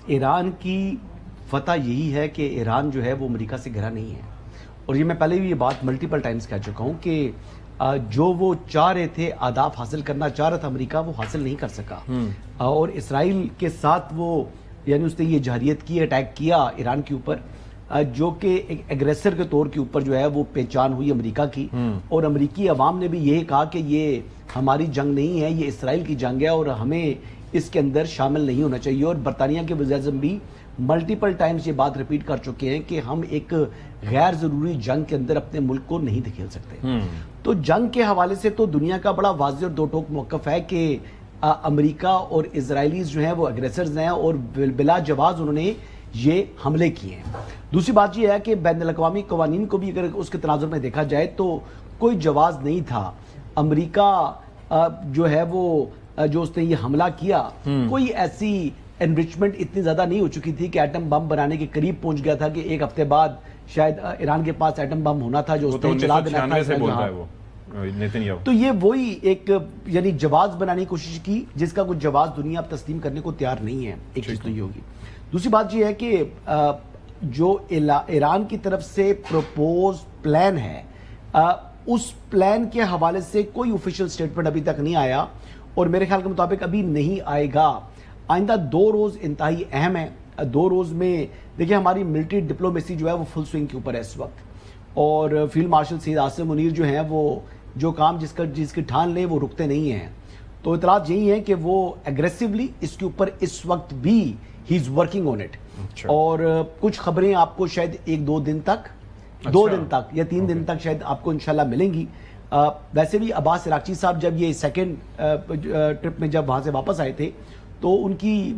ایران کی فتح یہی ہے کہ ایران جو ہے وہ امریکہ سے گھرا نہیں ہے، اور یہ میں پہلے بھی یہ بات ملٹیپل ٹائمز کہہ چکا ہوں کہ جو وہ چاہ رہے تھے، اہداف حاصل کرنا چاہ رہا تھا امریکہ، وہ حاصل نہیں کر سکا، اور اسرائیل کے ساتھ وہ یعنی اس نے یہ جارحیت کی، اٹیک کیا ایران کے اوپر، جو کہ ایک ایگریسر کے طور کے اوپر جو ہے وہ پہچان ہوئی امریکہ کی، اور امریکی عوام نے بھی یہی کہا کہ یہ ہماری جنگ نہیں ہے، یہ اسرائیل کی جنگ ہے اور ہمیں اس کے اندر شامل نہیں ہونا چاہیے۔ اور برطانیہ کے وزیر اعظم بھی ملٹیپل ٹائمز یہ بات ریپیٹ کر چکے ہیں کہ ہم ایک غیر ضروری جنگ کے اندر اپنے ملک کو نہیں دھکیل سکتے۔ تو جنگ کے حوالے سے تو دنیا کا بڑا واضح اور دو ٹوک موقف ہے کہ امریکہ اور اسرائیلیز جو ہیں وہ اگریسرز ہیں، اور بلا جواز انہوں نے یہ حملے کیے ہیں۔ دوسری بات یہ ہے کہ بین الاقوامی قوانین کو بھی اگر اس کے تناظر میں دیکھا جائے تو کوئی جواز نہیں تھا۔ امریکہ جو ہے وہ جو اس نے یہ حملہ کیا، کوئی ایسی انریچمنٹ اتنی زیادہ نہیں ہو چکی تھی کہ ایٹم بم بنانے کے قریب پہنچ گیا تھا کہ ایک ہفتے بعد شاید ایران کے پاس ایٹم بم ہونا تھا جو اس نے چلا دینا تھا۔ تو یہ وہی ایک یعنی جواز بنانے کی کوشش کی جس کا کوئی جواز دنیا اب تسلیم کرنے کو تیار نہیں ہے۔ ایک چیز تو یہ ہوگی۔ دوسری بات یہ ہے کہ جو ایران کی طرف سے پروپوز پلان ہے، اس پلان کے حوالے سے کوئی آفیشیل سٹیٹمنٹ ابھی تک نہیں آیا، اور میرے خیال کے مطابق ابھی نہیں آئے گا۔ آئندہ 2 روز انتہائی اہم ہیں۔ 2 روز میں دیکھیں ہماری ملٹری ڈپلومیسی جو ہے وہ فل سوئنگ کے اوپر ہے اس وقت، اور فیلڈ مارشل سید عاصم منیر جو ہیں وہ جو کام جس کی ٹھان لیں وہ رکتے نہیں ہیں۔ تو اطلاعات یہی ہیں کہ وہ ایگریسولی اس کے اوپر اس وقت بھی ہی از ورکنگ آن اٹ، اور کچھ خبریں آپ کو شاید 1-2 دن تک 2 دن تک یا 3 دن تک شاید آپ کو انشاءاللہ ملیں گی۔ ویسے بھی عباس عراقچی صاحب جب یہ سیکنڈ ٹرپ میں جب وہاں سے واپس آئے تھے تو ان کی